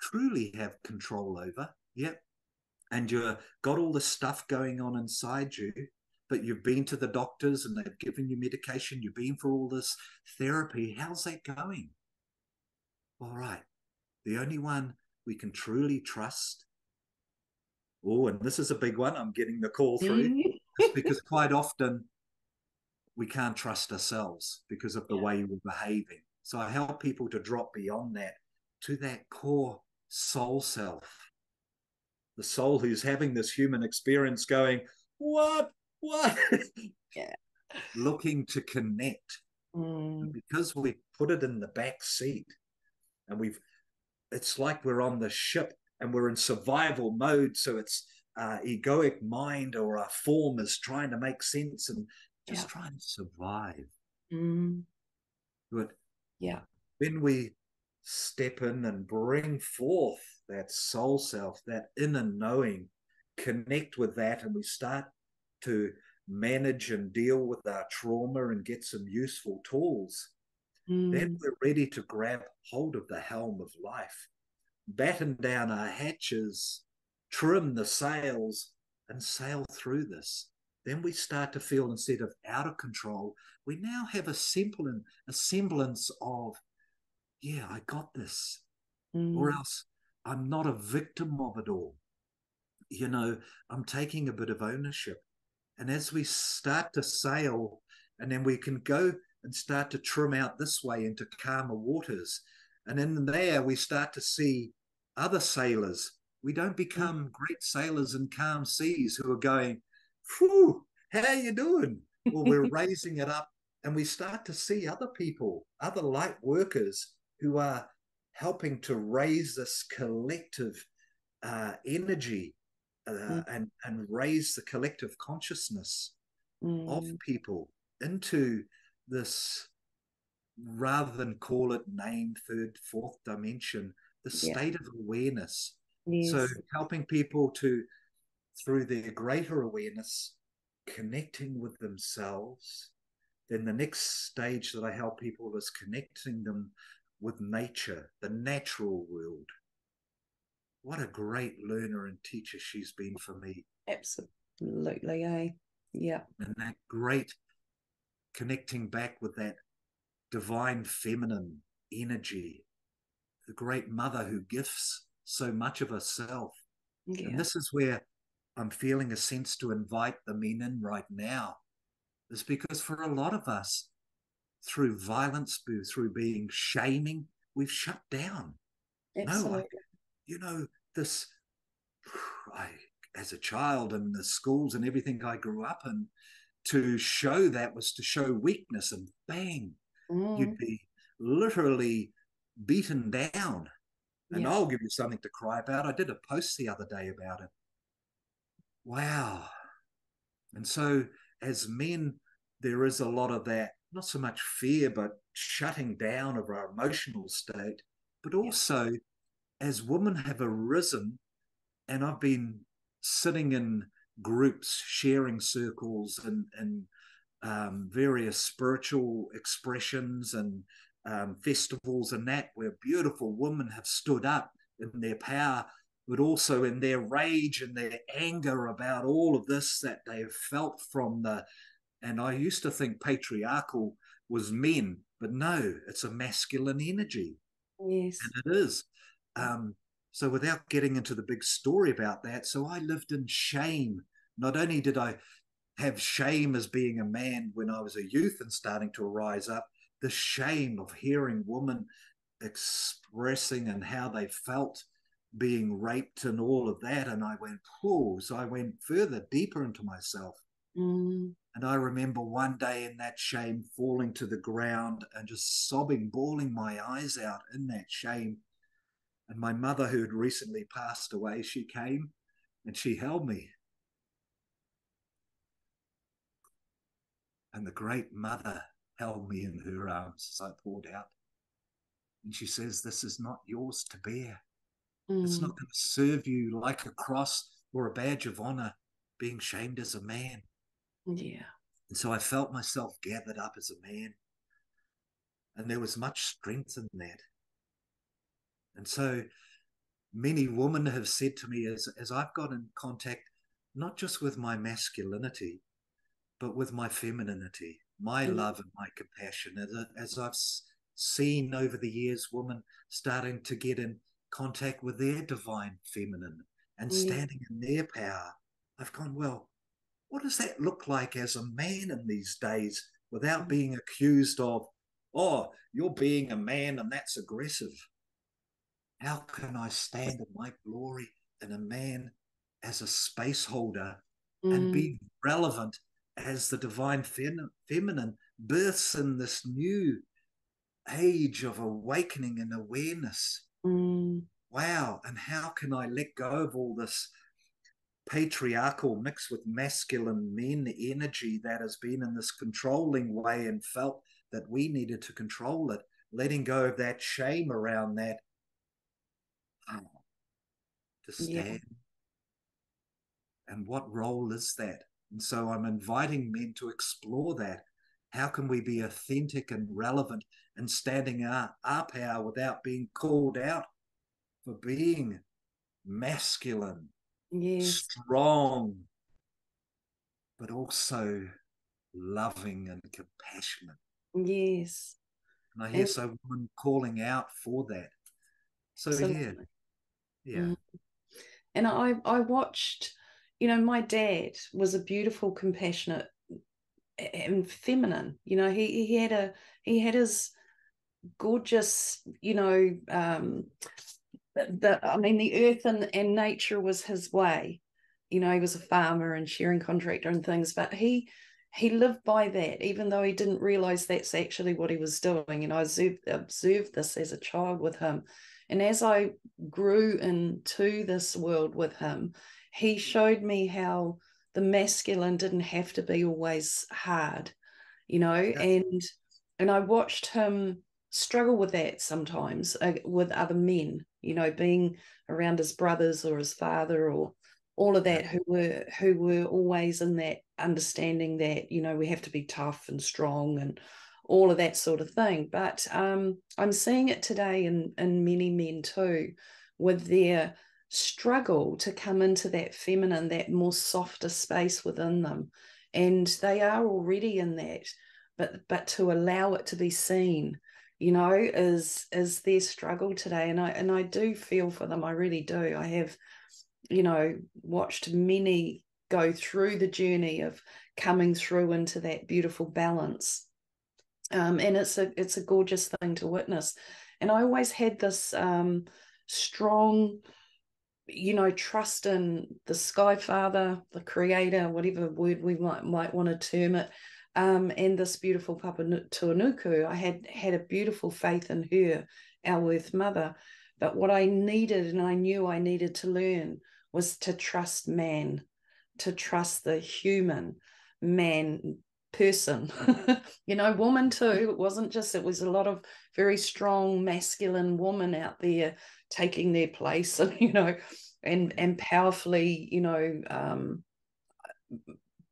truly have control over, yep, and you've got all the stuff going on inside you, but you've been to the doctors and they've given you medication, you've been for all this therapy. How's that going? All right. The only one we can truly trust, oh, and this is a big one, I'm getting the call through, is because quite often we can't trust ourselves because of the Yeah. way we're behaving. So I help people to drop beyond that to that core soul self, the soul who's having this human experience going, what? Yeah. Looking to connect. Mm. Because we put it in the back seat, and it's like we're on the ship and we're in survival mode. So it's egoic mind or our form is trying to make sense and Yeah. just trying to survive. Mm. But Yeah. when we step in and bring forth that soul self, that inner knowing, connect with that, and we start to manage and deal with our trauma and get some useful tools, then Mm. we're ready to grab hold of the helm of life, batten down our hatches, trim the sails, and sail through this. Then we start to feel, instead of out of control, we now have a semblance of, yeah, I got this. Or Mm. else I'm not a victim of it all. You know, I'm taking a bit of ownership. And as we start to sail, and then we can go and start to trim out this way into calmer waters. And in there, we start to see other sailors. We don't Mm. become great sailors in calm seas who are going, "Whew, how you doing?" Well, we're raising it up, and we start to see other people, other light workers who are helping to raise this collective energy, Mm. and raise the collective consciousness of Mm. people into this, rather than call it name, third, fourth dimension, the Yeah. state of awareness. So Yes. helping people to, through their greater awareness, connecting with themselves. Then the next stage that I help people is connecting them with nature, the natural world. What a great learner and teacher she's been for me. Absolutely. Eh? Yeah. And that great connecting back with that divine feminine energy, the great mother who gives so much of herself. And Yeah. this is where I'm feeling a sense to invite the men in right now, is because for a lot of us, through violence, through being shaming, we've shut down. No, Absolutely. you know, this, I, as a child in the schools and everything I grew up in, to show that was to show weakness, and bang, you'd Mm. be literally beaten down. And Yeah. I'll give you something to cry about. I did a post the other day about it. Wow. And so, as men, there is a lot of that, not so much fear, but shutting down of our emotional state. But Yeah. also, as women have arisen, and I've been sitting in groups, sharing circles, and various spiritual expressions and festivals, and that, where beautiful women have stood up in their power, but also in their rage and their anger about all of this that they have felt from the, and I used to think patriarchal was men, but no, it's a masculine energy. Yes. And it is. So without getting into the big story about that, so I lived in shame. Not only did I have shame as being a man when I was a youth and starting to rise up, the shame of hearing women expressing and how they felt being raped and all of that. And I went, oh, so I went further, deeper into myself. Mm. And I remember one day in that shame falling to the ground and just sobbing, bawling my eyes out in that shame. And my mother, who had recently passed away, she came and she held me. And the great mother held me in her arms as I poured out. And she says, this is not yours to bear. It's not Mm. going to serve you like a cross or a badge of honor, being shamed as a man. Yeah. And so I felt myself gathered up as a man. And there was much strength in that. And so many women have said to me as I've got in contact, not just with my masculinity, but with my femininity, my Mm. love and my compassion, as I've seen over the years, women starting to get in contact with their divine feminine and Yeah. standing in their power, I've gone, well, what does that look like as a man in these days without being accused of, oh, you're being a man and that's aggressive? How can I stand in my glory in a man as a space holder and Mm. be relevant as the divine feminine births in this new age of awakening and awareness? Mm. Wow. And how can I let go of all this patriarchal mixed with masculine men energy that has been in this controlling way and felt that we needed to control it, letting go of that shame around that, to Yeah. stand. And what role is that? And so I'm inviting men to explore that. How can we be authentic and relevant and standing our power without being called out for being masculine, Yes. strong, but also loving and compassionate? Yes. And I hear And so women calling out for that. So yeah, absolutely. yeah, Mm. And I watched, my dad was a beautiful, compassionate and feminine. He had his gorgeous, I mean, the earth and nature was his way. He was a farmer and sharing contractor and things, but he lived by that, even though he didn't realize that's actually what he was doing. I observed this as a child with him. And as I grew into this world with him, he showed me how the masculine didn't have to be always hard, yeah, and I watched him struggle with that sometimes with other men, being around his brothers or his father or all of yeah, that, who were always in that understanding that we have to be tough and strong and all of that sort of thing. But I'm seeing it today in many men too, with their struggle to come into that feminine, that more softer space within them, and they are already in that, but to allow it to be seen, is their struggle today. And I do feel for them. I really do. I have, watched many go through the journey of coming through into that beautiful balance. And it's a gorgeous thing to witness. And I always had this strong, trust in the Sky Father, the Creator, whatever word we might want to term it, and this beautiful Papa Tuanuku. I had a beautiful faith in her, our Earth Mother. But what I needed, and I knew I needed to learn, was to trust man, to trust the human man person. Woman too. It was a lot of very strong masculine women out there taking their place, and and powerfully,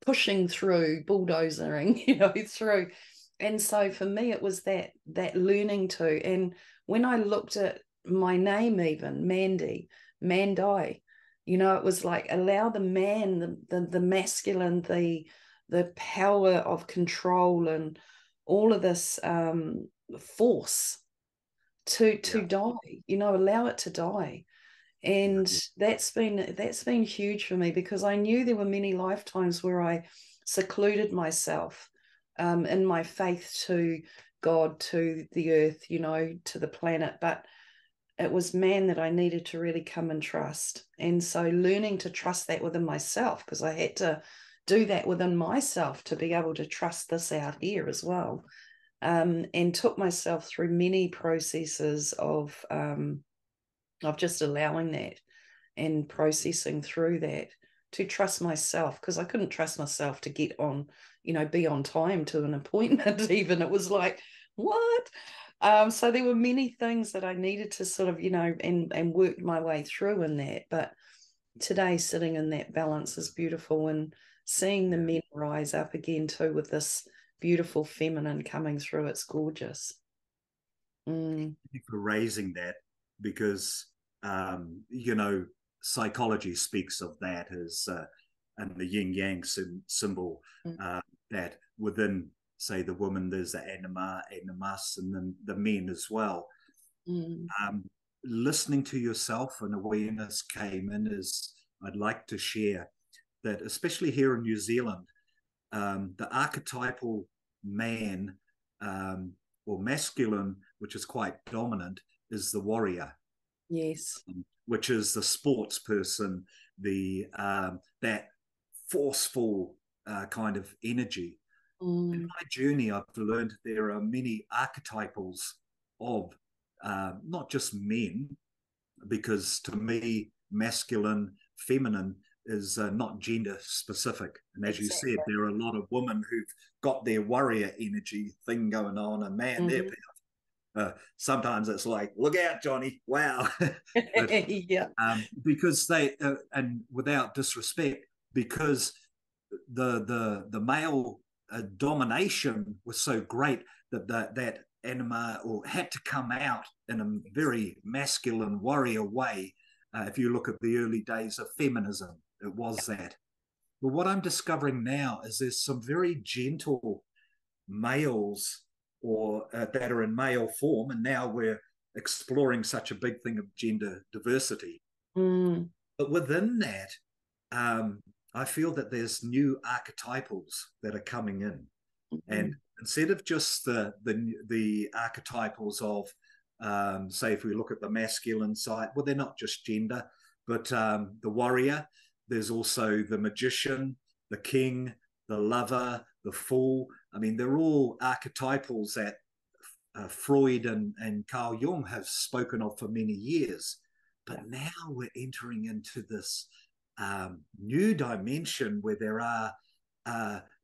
pushing through, bulldozering, through. And so for me, it was that learning to. And when I looked at my name, even Mandy, man die. You know, it was like allow the man, the masculine, the power of control and all of this force to Yeah. die. You know, allow it to die. And Yeah. that's been huge for me, because I knew there were many lifetimes where I secluded myself in my faith to God, to the earth, you know, to the planet. But it was man that I needed to really come and trust. And so learning to trust that within myself, because I had to do that within myself to be able to trust this out here as well. And took myself through many processes of just allowing that and processing through that to trust myself, because I couldn't trust myself to get on, you know, be on time to an appointment even. It was like, what? So there were many things that I needed to sort of, you know, and work my way through in that. But today, sitting in that balance is beautiful, and seeing the Yeah. men rise up again too with this beautiful feminine coming through. It's gorgeous. Mm. Thank you for raising that, because you know, psychology speaks of that as and the yin yang symbol, Mm. uh, that within, say, the woman, there's the anima, animus, and then the men as well. Mm. Um, Listening to yourself and awareness came in, as I'd like to share that, especially here in New Zealand, the archetypal man, um, or masculine, which is quite dominant, is the warrior, Yes. which is the sports person, the that forceful kind of energy. In Mm. my journey, I've learned there are many archetypals of not just men, because to me, masculine, feminine is not gender specific. And as you said, Exactly. there are a lot of women who've got their warrior energy thing going on, and man, they're Mm-hmm. sometimes it's like, look out, Jonny, wow. But Yeah. because they, and without disrespect, because the male domination was so great that that anima or had to come out in a very masculine warrior way. If you look at the early days of feminism, it was that. But what I'm discovering now is there's some very gentle males, or that are in male form, and now we're exploring such a big thing of gender diversity. Mm. But within that, um, I feel that there's new archetypals that are coming in, and Mm. instead of just the archetypals of, say, if we look at the masculine side, well, they're not just gender, but the warrior. There's also the magician, the king, the lover, the fool. I mean, they're all archetypals that Freud and Carl Jung have spoken of for many years. Yeah. But now we're entering into this new dimension where there are,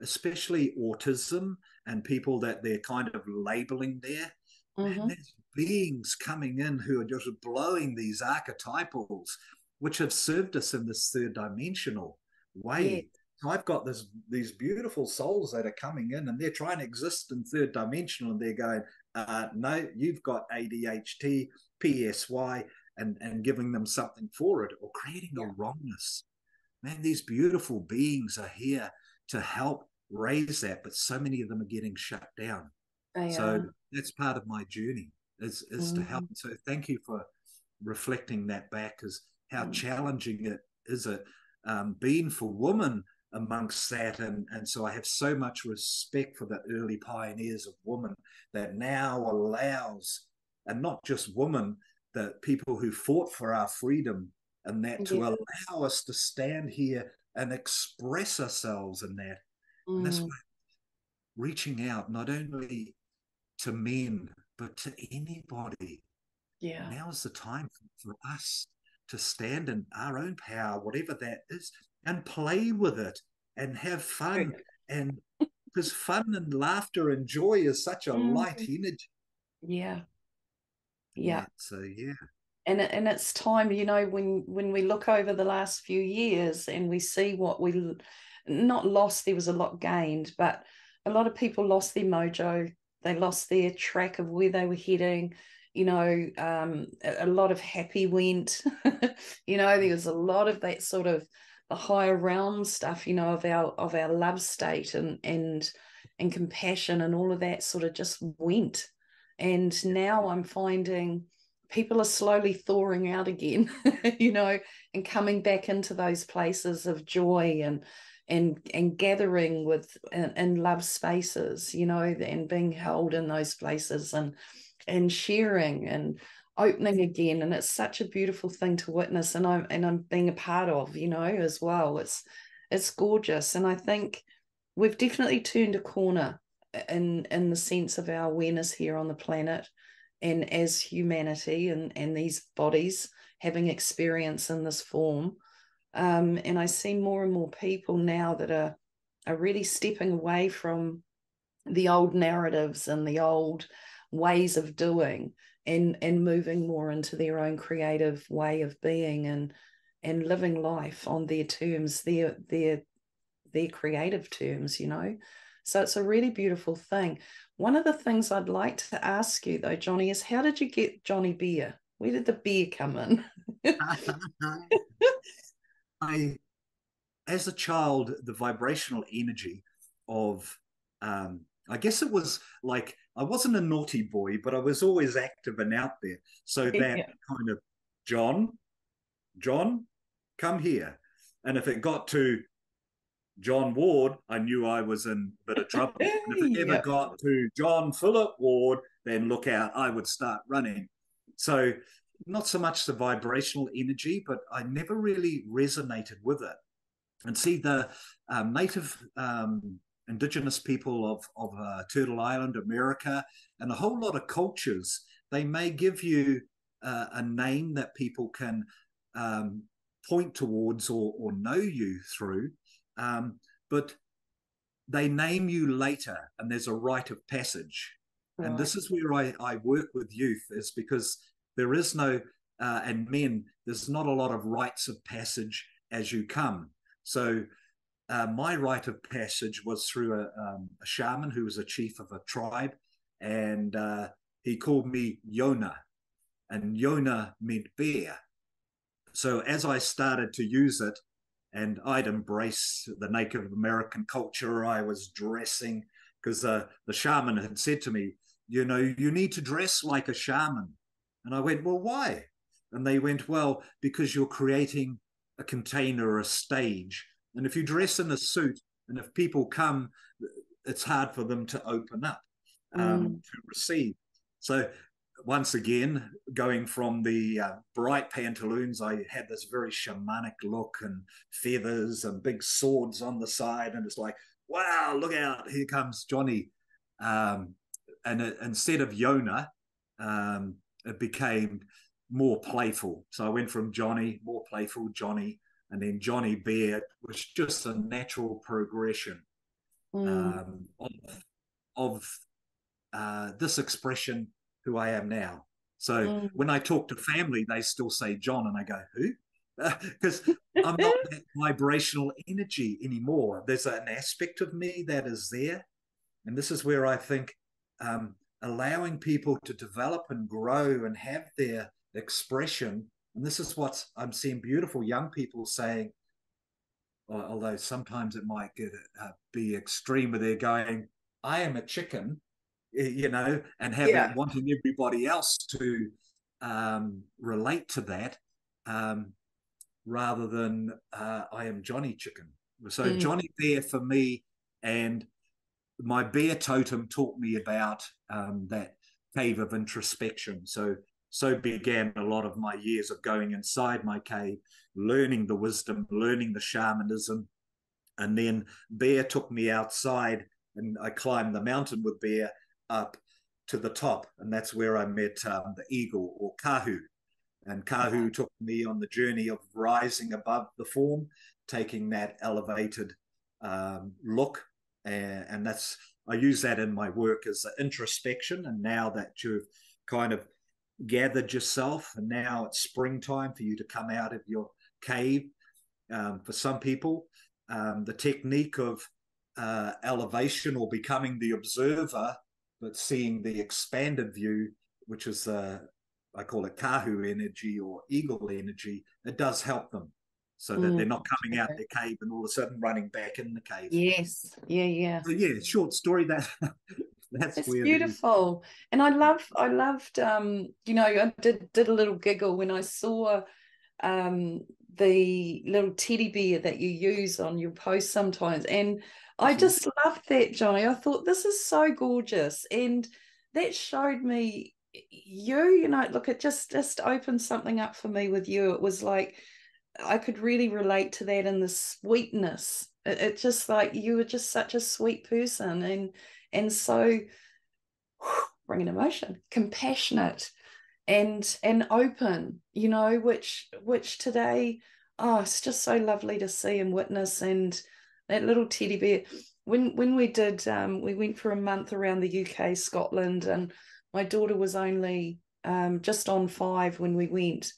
especially autism and people that they're kind of labeling there. Man, Mm-hmm. there's beings coming in who are just blowing these archetypals, which have served us in this third dimensional Yeah. way. So I've got these beautiful souls that are coming in, and they're trying to exist in third dimensional, and they're going, no, you've got ADHD, PSY, and giving them something for it, or creating a Yeah. wrongness. Man, these beautiful beings are here to help raise that, but so many of them are getting shut down. They So are. that's part of my journey, is to help. Mm. So thank you for reflecting that back, as how Mm. challenging it is it been for women amongst that. And so I have so much respect for the early pioneers of women that now allows, and not just women, the people who fought for our freedom, and that to Yeah. allow us to stand here and express ourselves in that. And that's Mm. why reaching out not only to men, but to anybody. Yeah. Now is the time for us to stand in our own power, whatever that is, and play with it and have fun. And because fun and laughter and joy is such a light Mm. energy. Yeah. Yeah. Yeah. So yeah. And it's time, you know, when we look over the last few years and we see what we not lost, there was a lot gained, but a lot of people lost their mojo. They lost their track of where they were heading. A lot of happy went. There was a lot of that sort of the higher realm stuff, of our love state and compassion, and all of that sort of just went. And now I'm finding people are slowly thawing out again, and coming back into those places of joy and gathering with in love spaces, and being held in those places and sharing and opening again. And it's such a beautiful thing to witness, and I'm being a part of, as well. It's gorgeous. And I think we've definitely turned a corner in the sense of our awareness here on the planet, and as humanity and these bodies having experience in this form. And I see more and more people now that are really stepping away from the old narratives and the old ways of doing, and moving more into their own creative way of being and living life on their terms, their creative terms. So it's a really beautiful thing. One of the things I'd like to ask you though, Jonny, is how did you get Jonny Bear? Where did the beer come in? I, as a child, the vibrational energy of, I guess it was like, I wasn't a naughty boy, but I was always active and out there. So that Yeah. kind of, John, come here. And if it got to John Ward, I knew I was in a bit of trouble. And if it ever Yeah. got to John Philip Ward, then look out, I would start running. So not so much the vibrational energy, but I never really resonated with it. And see, the native indigenous people of Turtle Island, America, and a whole lot of cultures, they may give you a name that people can point towards or know you through, but they name you later, and there's a rite of passage. And Right. this is where I work with youth, is because there is no, and men, there's not a lot of rites of passage as you come. So my rite of passage was through a shaman who was a chief of a tribe, and he called me Yona, and Yona meant bear. So as I started to use it, and I'd embrace the Native American culture, I was dressing, because the shaman had said to me, you need to dress like a shaman. And I went, well, why? And they went, well, because you're creating a container, a stage. And if you dress in a suit, and if people come, it's hard for them to open up, Mm, to receive. So once again, going from the bright pantaloons, I had this very shamanic look and feathers and big swords on the side. And it's like, wow, look out, here comes Jonny. Instead of Yona, it became more playful. So I went from Jonny, more playful Jonny, and then Jonny Bear was just a natural progression mm, of this expression, who I am now. So mm, when I talk to family, they still say John, and I go, who? Because I'm not that vibrational energy anymore. There's an aspect of me that is there. And this is where I think allowing people to develop and grow and have their expression. And this is what I'm seeing beautiful young people saying, although sometimes it might be extreme where they're going, I am a chicken, and yeah. wanting everybody else to relate to that, rather than I am Jonny Chicken. So Mm, Jonny Bear for me, and my bear totem taught me about that cave of introspection. So began a lot of my years of going inside my cave, learning the wisdom, learning the shamanism, and then Bear took me outside, and I climbed the mountain with Bear up to the top, and that's where I met the eagle, or Kahu. And Kahu took me on the journey of rising above the form, taking that elevated look, and that's, I use that in my work as introspection. And now that you've kind of gathered yourself, and now it's springtime for you to come out of your cave. For some people, the technique of elevation, or becoming the observer, but seeing the expanded view, which is I call it kahu energy or eagle energy, it does help them so that they're not coming out their cave and all of a sudden running back in the cave. Yes. Yeah, yeah. So yeah, short story that that's It's where the beautiful. And I loved I did a little giggle when I saw the little teddy bear that you use on your post sometimes. And I just loved that, Jonny. I thought this is so gorgeous. And that showed me look, it just opened something up for me with you. It was like I could really relate to that and the sweetness. It just like you were just such a sweet person and so bringing emotion, compassionate and open, which today, oh, it's just so lovely to see and witness. And that little teddy bear, when we did, we went for a month around the UK, Scotland, and my daughter was only just on 5 when we went,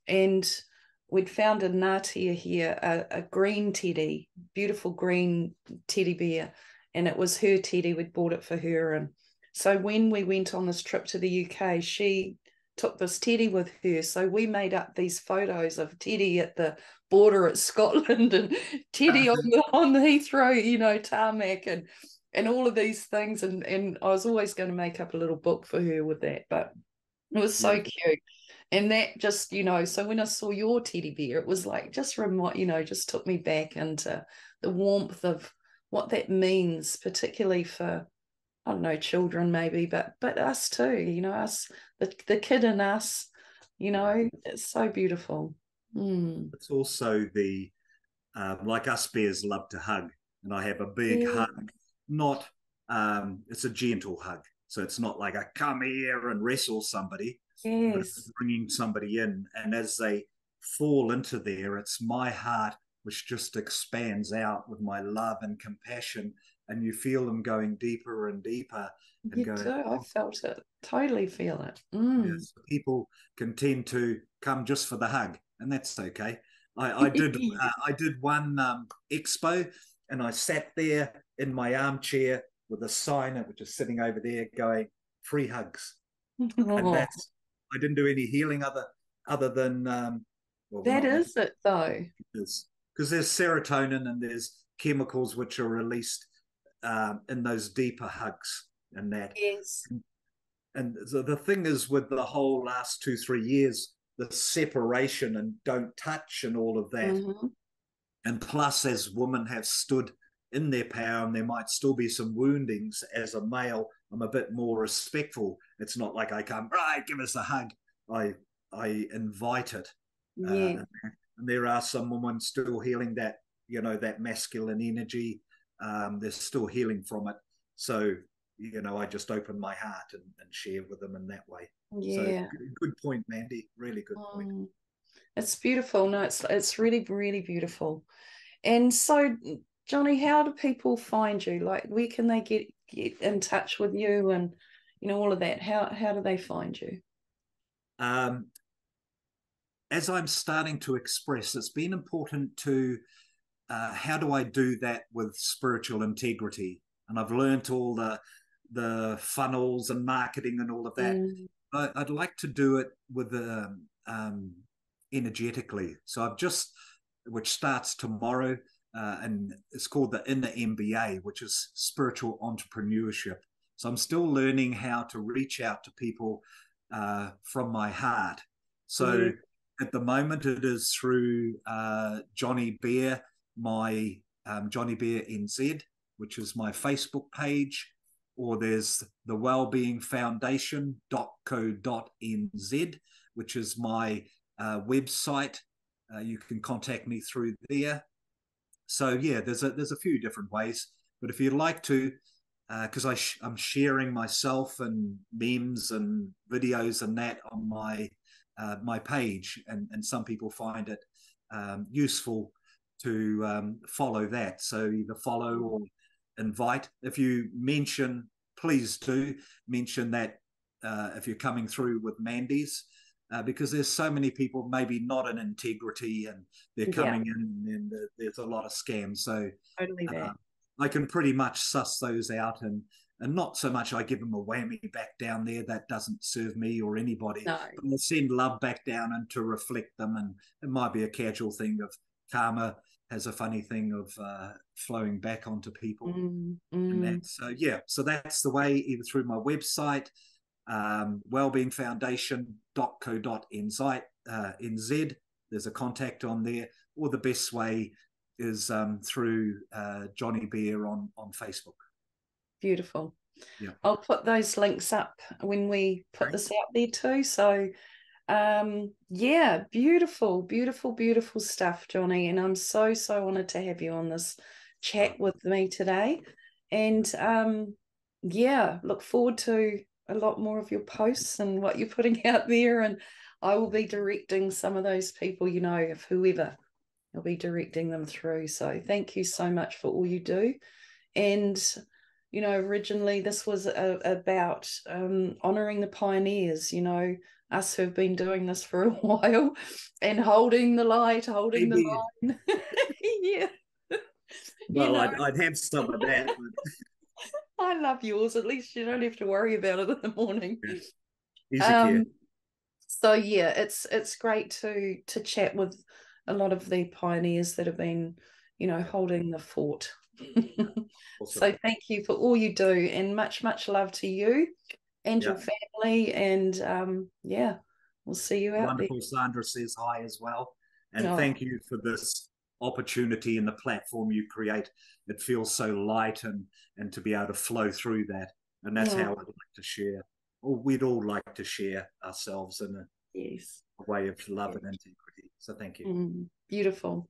and we'd found a ngatia here, a green teddy, beautiful green teddy bear, and it was her teddy. We'd bought it for her, and so when we went on this trip to the UK, she took this teddy with her. So we made up these photos of Teddy at the border at Scotland and Teddy on the Heathrow, tarmac and all of these things. And I was always going to make up a little book for her with that, but it was so cute. And that just, so when I saw your teddy bear, it was like just just took me back into the warmth of what that means, particularly for, I don't know, children maybe, but us too, us, the kid in us, it's so beautiful. it's also the like us bears love to hug, and I have a big Yeah. hug. Not it's a gentle hug, so it's not like I come here and wrestle somebody, but it's Yes. bringing somebody in, and as they fall into there, it's my heart which just expands out with my love and compassion, and you feel them going deeper and deeper, and You going, do. I oh, felt it. Totally feel it. yes. People can tend to come just for the hug, and that's okay. I did one expo, and I sat there in my armchair with a sign which is sitting over there going free hugs, and Oh, that's I didn't do any healing other than well, we're that not meant is it though. because there's serotonin and there's chemicals which are released in those deeper hugs and that. Yes. And so the thing is, with the whole last 2 3 years, the separation and don't touch and all of that, Mm-hmm. and plus as women have stood in their power and there might still be some woundings, as a male I'm a bit more respectful. It's not like I come, right, give us a hug. I invite it, Yeah. and there are some women still healing that, that masculine energy. They're still healing from it, so I just open my heart and share with them in that way. So Yeah. good point, Mandy, really good point. Mm. It's beautiful. No, it's really, really beautiful. And so, Jonny, how do people find you? Like, where can they get in touch with you and all of that? How do they find you? um, as I'm starting to express, it's been important to how do I do that with spiritual integrity? And I've learned all the funnels and marketing and all of that. Mm. I'd like to do it with energetically. So I've just, which starts tomorrow, and it's called the Inner MBA, which is spiritual entrepreneurship. So I'm still learning how to reach out to people from my heart. Yeah. So at the moment, it is through Jonny Bear, my Jonny Bear NZ, which is my Facebook page, or there's the Wellbeing Foundation.co.nz, which is my website. You can contact me through there. So yeah, there's a few different ways, but if you'd like to, because I'm sharing myself and memes and videos and that on my page, and some people find it useful to follow that. So either follow or invite. If you mention, please do mention that if you're coming through with Mandy's, because there's so many people maybe not in integrity and they're Yeah. coming in and there's a lot of scams. So Totally uh, that. I can pretty much suss those out, and And not so much I give them a whammy back down there, that doesn't serve me or anybody, No. but I send love back down and to reflect them. And it might be a casual thing of karma has a funny thing of flowing back onto people. And that, so yeah, so that's the way, either through my website, wellbeingfoundation.co.nz. There's a contact on there, or the best way is through Jonny Beer on Facebook. Beautiful. Yeah, I'll put those links up when we put this out there too. So yeah, beautiful, beautiful, beautiful stuff, Jonny. And I'm so honored to have you on this chat with me today. And yeah, look forward to a lot more of your posts and what you're putting out there. And I will be directing some of those people, you know, if whoever, I'll be directing them through. So thank you so much for all you do. And you know, originally this was about honouring the pioneers, you know, us who've been doing this for a while and holding the light, holding the line. Yeah. Well, you know, I'd have some of that. But... I love yours. At least you don't have to worry about it in the morning. Yeah. So yeah, it's great to chat with a lot of the pioneers that have been, you know, holding the fort. Awesome. So thank you for all you do, and much love to you and your family. And yeah, we'll see you out Wonderful there. Sandra says hi as well, and thank you for this opportunity and the platform you create. It feels so light and to be able to flow through that, and that's how I'd like to share, or we'd all like to share ourselves in a way of love and integrity. So thank you. Beautiful.